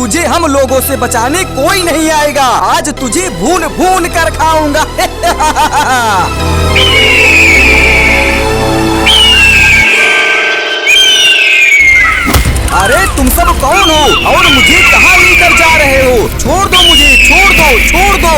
तुझे हम लोगों से बचाने कोई नहीं आएगा। आज तुझे भून भून कर खाऊंगा। अरे तुम सब कौन हो और मुझे कहाँ लेकर जा रहे हो? छोड़ दो मुझे, छोड़ दो, छोड़ दो।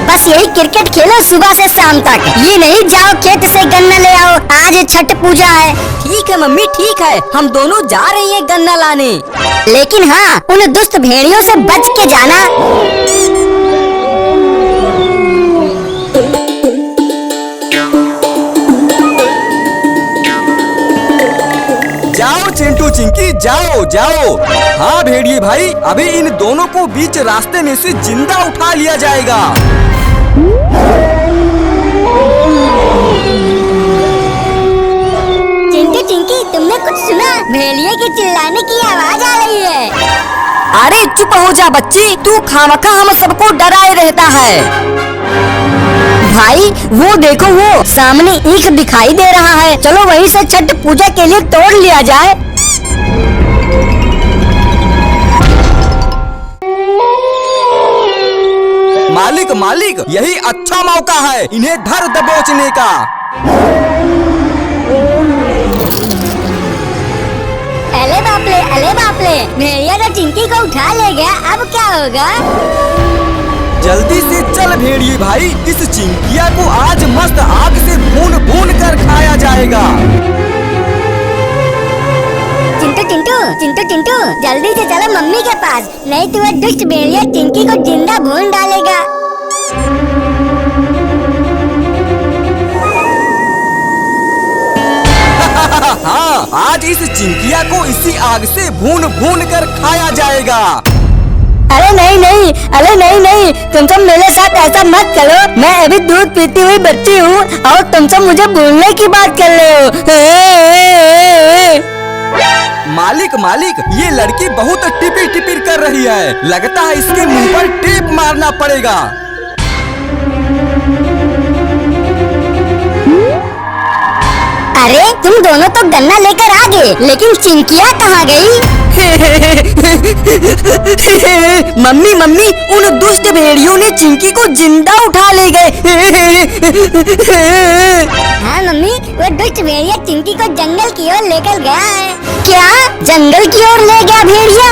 बस यही क्रिकेट खेलो सुबह से शाम तक, ये नहीं जाओ खेत से गन्ना ले आओ, आज छठ पूजा है। ठीक है मम्मी ठीक है, हम दोनों जा रहे हैं गन्ना लाने। लेकिन हाँ, उन दुष्ट भेड़ियों से बच के जाना। जाओ चिंटू चिंकी, जाओ जाओ। हाँ भेड़िए भाई, अभी इन दोनों को बीच रास्ते में से जिंदा उठा लिया जाएगा। चिंटू चिंकी, तुमने कुछ सुना? भेड़िए के चिल्लाने की आवाज आ रही है। अरे चुप हो जा बच्ची, तू खामखा हम सबको डराए रहता है। भाई वो देखो, वो सामने ईख दिखाई दे रहा है, चलो वहीं से छठ पूजा के लिए तोड़ लिया जाए। मालिक मालिक, यही अच्छा मौका है इन्हें धर दबोचने का। अले बाप ले, अले बाप ले, भेड़िया तो चिंकी को उठा ले गया, अब क्या होगा? जल्दी से चल भेड़िए भाई, इस चिंकिया को आज मस्त आग से भून भून कर खाया जाएगा। चिंटू चिंटू चिंटू चिंटू, जल्दी से चलो मम्मी के पास, नहीं तो वह दुष्ट भेड़िया चिंकी को जिंदा भून डालेगा। हाँ, आज इस चिंकिया को इसी आग से भून भून कर खाया जाएगा। अरे नहीं नहीं, अरे नहीं नहीं, तुम सब मेरे साथ ऐसा मत करो, मैं अभी दूध पीती हुई बच्ची हूँ और तुम सब मुझे भूलने की बात कर रहे हो। मालिक मालिक, ये लड़की बहुत टिपिर टिपिर कर रही है, लगता है इसके मुंह पर टेप मारना पड़ेगा। अरे तुम दोनों तो गन्ना लेकर आ गए, लेकिन चिंकिया कहाँ गई? मम्मी मम्मी, उन दुष्ट भेड़ियों ने चिंकी को जिंदा उठा ले गए। हाँ मम्मी, वो दुष्ट भेड़िया चिंकी को जंगल की ओर लेकर गया है। क्या जंगल की ओर ले गया भेड़िया?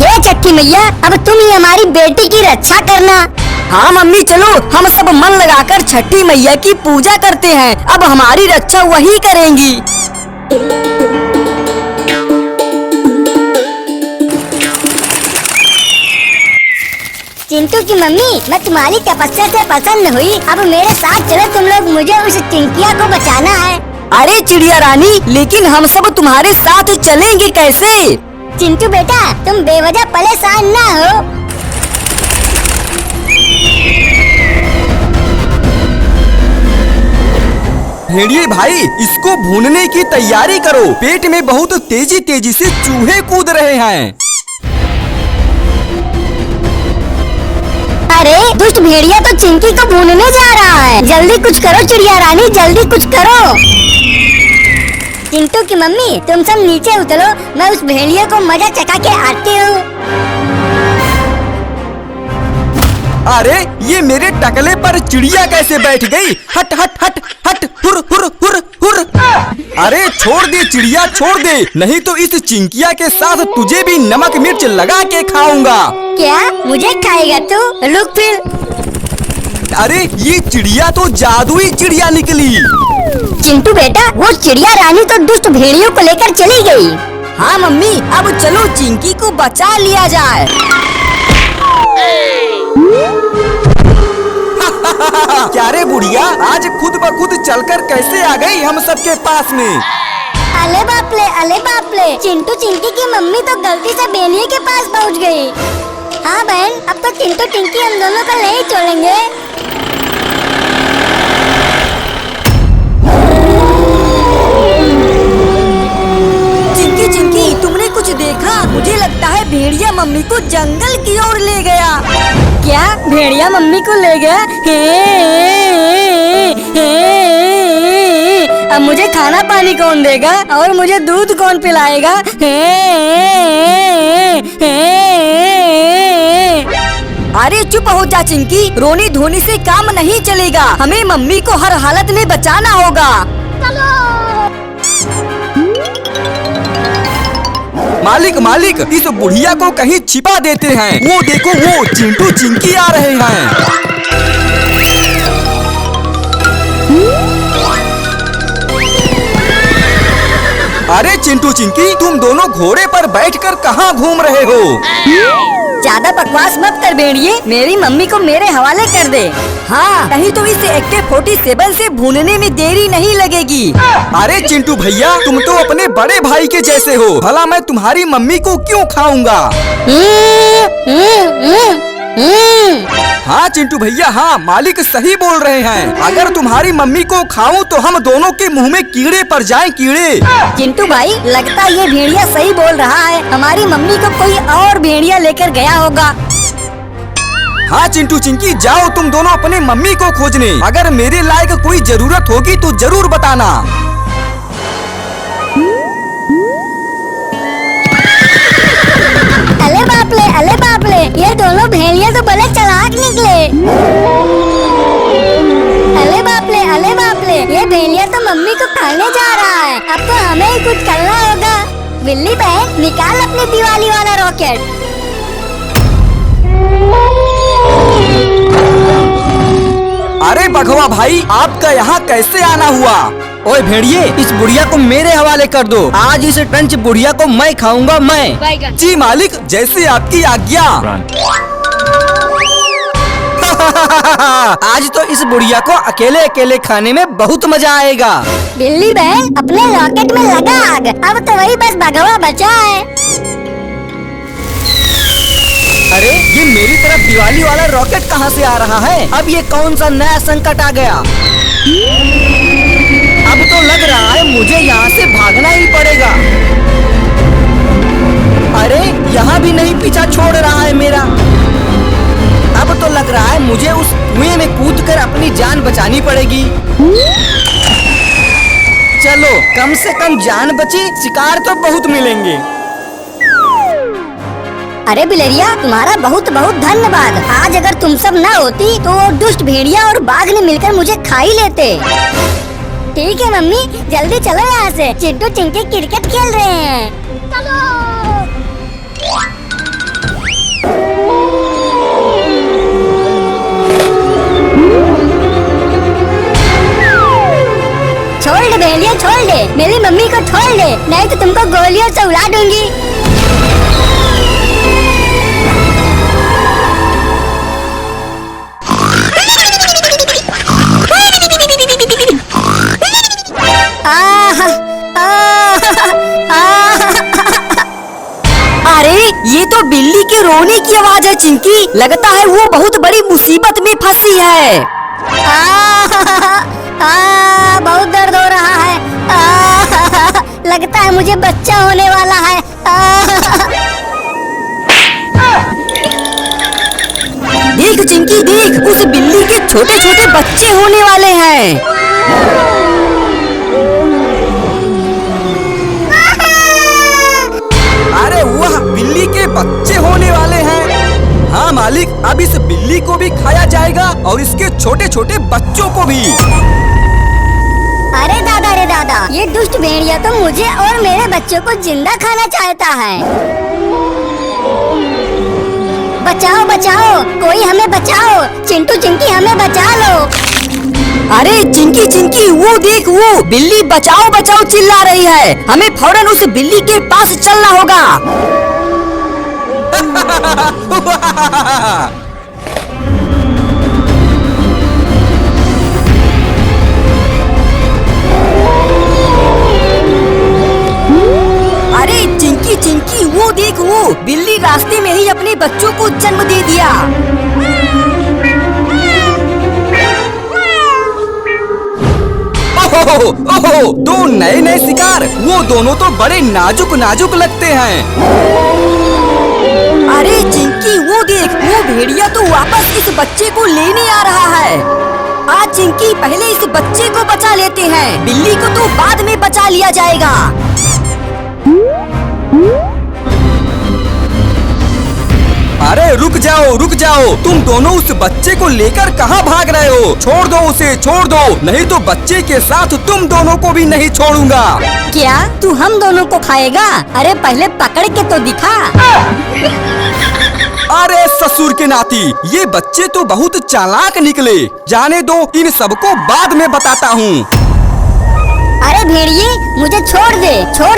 ये छठी मैया, अब तुम ही हमारी बेटी की रक्षा करना। हाँ मम्मी चलो, हम सब मन लगाकर छठी मैया की पूजा करते हैं, अब हमारी रक्षा वही करेंगी। चिंटू की मम्मी, मैं तुम्हारी तपस्या से पसंद हुई, अब मेरे साथ चलो तुम लोग, मुझे उस चिंकिया को बचाना है। अरे चिड़िया रानी, लेकिन हम सब तुम्हारे साथ चलेंगे कैसे? चिंटू बेटा, तुम बेवजह परेशान ना हो। भेड़िए भाई, इसको भूनने की तैयारी करो, पेट में बहुत तेजी तेजी से चूहे कूद रहे हैं। अरे दुष्ट भेड़िया तो चिंकी को भूनने जा रहा है, जल्दी कुछ करो चिड़िया रानी, जल्दी कुछ करो। चिंटू की मम्मी, तुम सब नीचे उतरो, मैं उस भेड़िया को मजा चखा के आती हूँ। अरे ये मेरे टकले पर चिड़िया कैसे बैठ गई? हट हट हट हट, हुर हुर हुर हुर। अरे छोड़ दे चिड़िया, छोड़ दे, नहीं तो इस चिंकिया के साथ तुझे भी नमक मिर्च लगा के खाऊंगा। क्या मुझे खाएगा तू? रुक फिर। अरे ये चिड़िया तो जादुई चिड़िया निकली। चिंटू बेटा, वो चिड़िया रानी तो दुष्ट भेड़ियों को लेकर चली गई। हाँ मम्मी, अब चलो चिंकी को बचा लिया जाए। क्या रे बुढ़िया, आज खुद ब खुद चलकर कैसे आ गई हम सबके पास में? अले बाप ले, अले बाप ले, चिंटू चिंकी की मम्मी तो गलती से बेनिए के पास पहुंच गई। हाँ बहन, अब तो चिंटू चिंकी हम दोनों को नहीं छोड़ेंगे। चिंकी चिंकी, तुमने कुछ देखा? मुझे लगता है भेड़िया मम्मी को जंगल की ओर ले गया। क्या भेड़िया मम्मी को ले गया? अब मुझे खाना पानी कौन देगा और मुझे दूध कौन पिलाएगा? अरे चुप हो जा चिंकी, रोनी धोनी से काम नहीं चलेगा। हमें मम्मी को हर हालत में बचाना होगा। मालिक मालिक, इस बुढ़िया को कहीं छिपा देते हैं। वो देखो, वो चिंटू चिंकी आ रहे हैं। अरे चिंटू चिंकी, तुम दोनों घोड़े पर बैठकर कहाँ घूम रहे हो? ज्यादा बकवास मत कर भेड़िए, मेरी मम्मी को मेरे हवाले कर दे। हाँ, नहीं तो इसे AK-47 से भूनने में देरी नहीं लगेगी। अरे चिंटू भैया, तुम तो अपने बड़े भाई के जैसे हो। भला मैं तुम्हारी मम्मी को क्यों खाऊंगा? हाँ चिंटू भैया, हाँ मालिक सही बोल रहे हैं। अगर तुम्हारी मम्मी को खाऊं तो हम दोनों के मुंह में कीड़े पड़ जाएं, कीड़े। चिंटू भाई, लगता है ये भेड़िया सही बोल रहा है। हमारी मम्मी को कोई और भेड़िया लेकर गया होगा। हाँ चिंटू चिंकी, जाओ तुम दोनों अपने मम्मी को खोजने। अगर मेरे लायक कोई जरूरत होगी तो जरूर बताना। अले बाप ले, ये दोनों भेड़िया तो बड़े चालाक निकले। अले बाप ले, ये भेड़िया तो मम्मी को खाने जा रहा है। अब तो हमें ही कुछ करना होगा। बिल्ली बहन, निकाल अपने दिवाली वाला रॉकेट। अरे बघवा भाई, आपका यहाँ कैसे आना हुआ? ओए भेड़िए, इस बुढ़िया को मेरे हवाले कर दो। आज इस टंच बुढ़िया को मैं खाऊंगा, मैं। जी मालिक, जैसे आपकी आज्ञा। आज तो इस बुढ़िया को अकेले अकेले खाने में बहुत मजा आएगा। बिल्ली बहन, अपने रॉकेट में लगा आग। अब तो वही बस भगवा बचा है। अरे ये मेरी तरफ दिवाली वाला रॉकेट कहाँ से आ रहा है? अब ये कौन सा नया संकट आ गया? अब तो लग रहा है मुझे यहाँ से भागना ही पड़ेगा। अरे यहाँ भी नहीं पीछा छोड़ रहा है मेरा। अब तो लग रहा है मुझे उस कुएं में कूदकर अपनी जान बचानी पड़ेगी। चलो, कम से कम जान बची, शिकार तो बहुत मिलेंगे। अरे बिलरिया, तुम्हारा बहुत बहुत धन्यवाद। आज अगर तुम सब ना होती तो वो दुष्ट भेड़िया और बाघ ने मिलकर मुझे खा ही लेते। ठीक है मम्मी, जल्दी चलो यहाँ से। चिंटू चिंकी क्रिकेट खेल रहे हैं। चलो। छोड़ दे भेड़िया, छोड़ दे। मेरी मम्मी को छोड़ दे, नहीं तो तुमको गोलियों से उड़ा दूंगी। अरे ये तो बिल्ली के रोने की आवाज है चिंकी। लगता है वो बहुत बड़ी मुसीबत में फंसी है। बहुत दर्द हो रहा है। लगता है मुझे बच्चा होने वाला है। देख चिंकी देख, उस बिल्ली के छोटे छोटे बच्चे होने वाले हैं। अरे वाह, बिल्ली के बच्चे होने वाले हैं। हाँ मालिक, अब इस बिल्ली को भी खाया जाएगा और इसके छोटे छोटे बच्चों को भी। अरे दादा, ये दुष्ट भेड़िया तो मुझे और मेरे बच्चों को जिंदा खाना चाहता है। बचाओ बचाओ, कोई हमें बचाओ। चिंटू चिंकी हमें बचा लो। अरे चिंकी चिंकी, वो देख, वो बिल्ली बचाओ बचाओ चिल्ला रही है। हमें फौरन उस बिल्ली के पास चलना होगा। अरे चिंकी चिंकी, वो देख, वो बिल्ली रास्ते में ही अपने बच्चों को जन्म दे दिया। ओहो, दो नए नए शिकार। वो दोनों तो बड़े नाजुक नाजुक लगते हैं। अरे चिंकी चिंकी वो देख, वो भेड़िया तो वापस इस बच्चे को लेने आ रहा है। आज चिंकी पहले इस बच्चे को बचा लेते हैं, बिल्ली को तो बाद में बचा लिया जाएगा। अरे रुक जाओ, तुम दोनों उस बच्चे को लेकर कहाँ भाग रहे हो? छोड़ दो उसे, छोड़ दो, नहीं तो बच्चे के साथ तुम दोनों को भी नहीं छोड़ूंगा। क्या तू हम दोनों को खाएगा? अरे पहले पकड़ के तो दिखा। अरे ससुर के नाती, ये बच्चे तो बहुत चालाक निकले। जाने दो, इन सबको बाद में बताता हूँ। अरे भेड़िए मुझे छोड़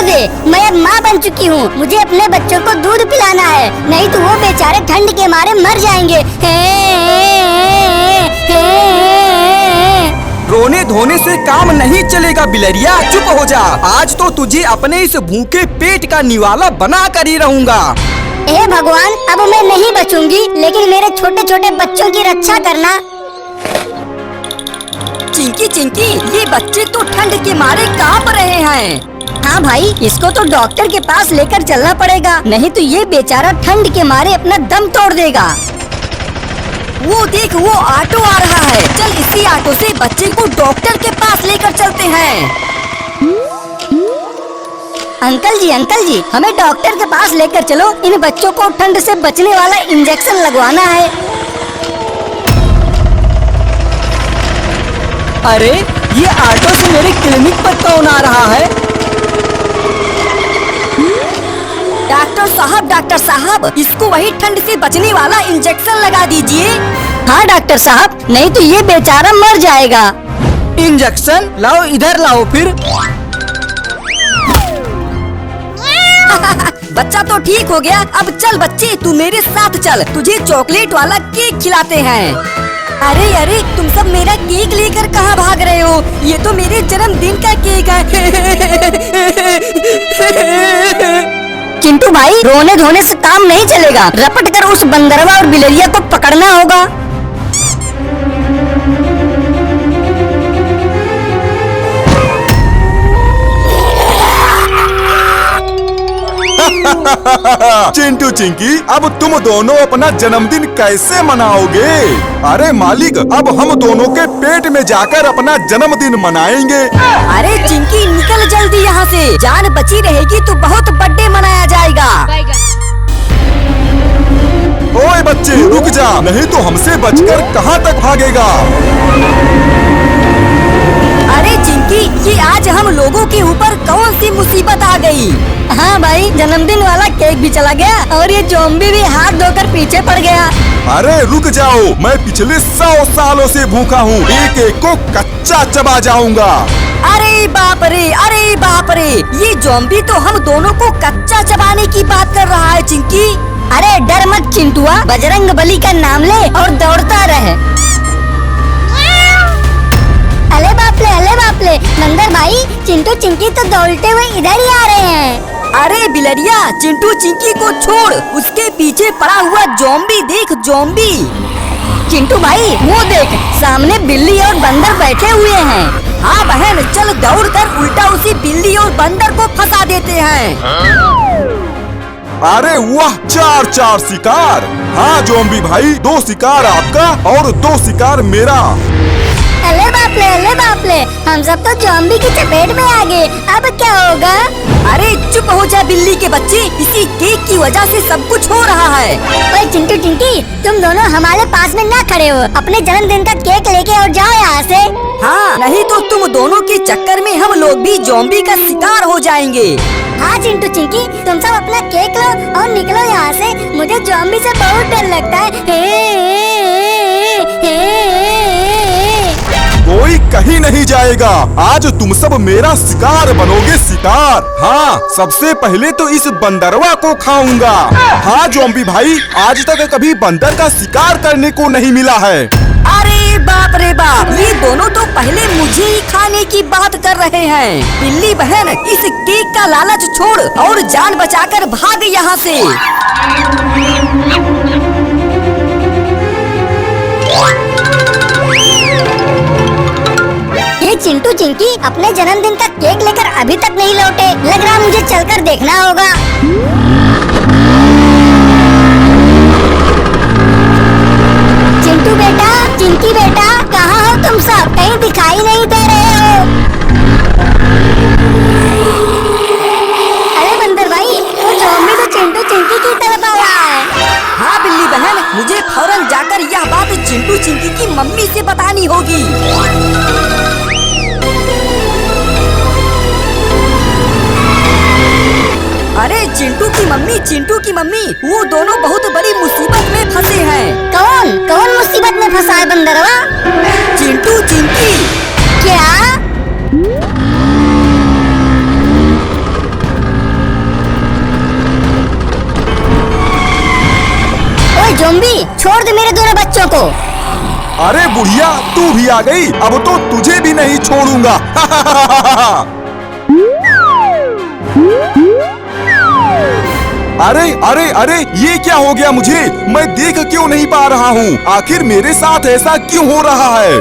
दे, मैं अब माँ बन चुकी हूँ। मुझे अपने बच्चों को दूध पिलाना है, नहीं तो वो बेचारे ठंड के मारे मर जाएंगे। रोने धोने से काम नहीं चलेगा बिलरिया, चुप हो जा। आज तो तुझे अपने इस भूखे पेट का निवाला बना कर ही रहूंगा। हे भगवान, अब मैं नहीं बचूंगी, लेकिन मेरे छोटे छोटे बच्चों की रक्षा करना। चिंकी, ये बच्चे तो ठंड के मारे कांप रहे हैं। हाँ भाई, इसको तो डॉक्टर के पास लेकर चलना पड़ेगा, नहीं तो ये बेचारा ठंड के मारे अपना दम तोड़ देगा। वो देख, वो ऑटो आ रहा है। चल इसी ऑटो से बच्चे को डॉक्टर के पास लेकर चलते हैं। अंकल जी, हमें डॉक्टर के पास लेकर चलो। इन बच्चों को ठंड से बचने वाला इंजेक्शन लगवाना है। अरे ये ऑटो से मेरे क्लिनिक पर कौन आ रहा है? डॉक्टर साहब, इसको वही ठंड से बचने वाला इंजेक्शन लगा दीजिए। हाँ डॉक्टर साहब, नहीं तो ये बेचारा मर जाएगा। इंजेक्शन लाओ, इधर लाओ फिर। बच्चा तो ठीक हो गया। अब चल बच्चे, तू मेरे साथ चल, तुझे चॉकलेट वाला केक खिलाते हैं। अरे तुम सब मेरा केक लेकर कहाँ भाग रहे हो? ये तो मेरे जन्मदिन का केक है। चिंटू भाई, रोने धोने से काम नहीं चलेगा। रपट कर उस बंदरवा और बिलरिया को पकड़ना होगा। चिंटू चिंकी, अब तुम दोनों अपना जन्मदिन कैसे मनाओगे? अरे मालिक, अब हम दोनों के पेट में जाकर अपना जन्मदिन मनाएंगे। अरे चिंकी, निकल जल्दी यहाँ से। जान बची रहेगी तो बहुत बर्थडे मनाया जाएगा। ओए बच्चे, रुक जा, नहीं तो हमसे बचकर कहाँ तक भागेगा? अरे चिंकी, ये आज हम लोगों के ऊपर कौन सी मुसीबत आ गई? हाँ भाई, जन्मदिन वाला केक भी चला गया और ये ज़ॉम्बी भी हाथ धोकर पीछे पड़ गया। अरे रुक जाओ, मैं पिछले 100 सालों से भूखा हूँ, एक एक को कच्चा चबा जाऊंगा। अरे बाप रे, ये ज़ॉम्बी तो हम दोनों को कच्चा चबाने की बात कर रहा है। चिंकी, अरे डर मत चिंटुआ, बजरंग बली का नाम ले और दौड़ता रहे। अले बाप ले, मंदर भाई, चिंटू चिंकी तो दौड़ते हुए इधर ही आ रहे हैं। अरे बिलरिया, चिंटू चिंकी को छोड़, उसके पीछे पड़ा हुआ ज़ॉम्बी देख, ज़ॉम्बी। चिंटू भाई, वो देख, सामने बिल्ली और बंदर बैठे हुए हैं। हाँ बहन, चल दौड़कर उल्टा उसी बिल्ली और बंदर को फंसा देते हैं। अरे वाह, 4 शिकार। हाँ ज़ॉम्बी भाई, 2 शिकार आपका और 2 शिकार मेरा। अले बाप ले, हम सब तो ज़ॉम्बी की चपेट में आ गए। अब क्या होगा? अरे चुप हो जा बिल्ली के बच्चे, इसी केक की वजह से सब कुछ हो रहा है। ओए चिंटू चिंकी, तुम दोनों हमारे पास में ना खड़े हो, अपने जन्मदिन का केक लेके और जाओ यहाँ से। हाँ, नहीं तो तुम दोनों के चक्कर में हम लोग भी ज़ॉम्बी का शिकार हो जाएंगे। हाँ चिंटू चिंकी, तुम सब अपना केक लो और निकलो यहाँ से। मुझे ज़ॉम्बी से बहुत डर लगता है। कोई कहीं नहीं जाएगा, आज तुम सब मेरा शिकार बनोगे, शिकार। हाँ, सबसे पहले तो इस बंदरवा को खाऊंगा। हाँ ज़ॉम्बी भाई, आज तक कभी बंदर का शिकार करने को नहीं मिला है। अरे बाप रे बाप, ये दोनों तो पहले मुझे ही खाने की बात कर रहे हैं। बिल्ली बहन, इस केक का लालच छोड़ और जान बचाकर भाग यहाँ से। ये चिंटू चिंकी अपने जन्मदिन का केक लेकर अभी तक नहीं लौटे। लग रहा मुझे चलकर देखना होगा। मुझे फौरन जाकर यह बात चिंटू चिंकी की मम्मी से बतानी होगी। अरे चिंटू की मम्मी वो दोनों बहुत बड़ी मुसीबत में फंसे हैं। कौन कौन मुसीबत में फंसा है बंदरवा? चिंटू चिंकी। क्या? ओए ज़ॉम्बी, छोड़ दे मेरे दोनों बच्चों को। अरे बुढ़िया, तू भी आ गई, अब तो तुझे भी नहीं छोड़ूंगा। अरे अरे अरे, ये क्या हो गया मुझे? मैं देख क्यों नहीं पा रहा हूँ? आखिर मेरे साथ ऐसा क्यों हो रहा है?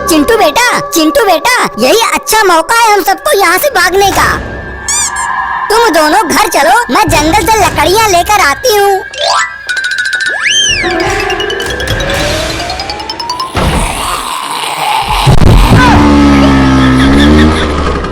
चिंटू बेटा, यही अच्छा मौका है हम सबको यहाँ से भागने का। तुम दोनों घर चलो, मैं जंगल से लकड़ियाँ लेकर आती हूँ।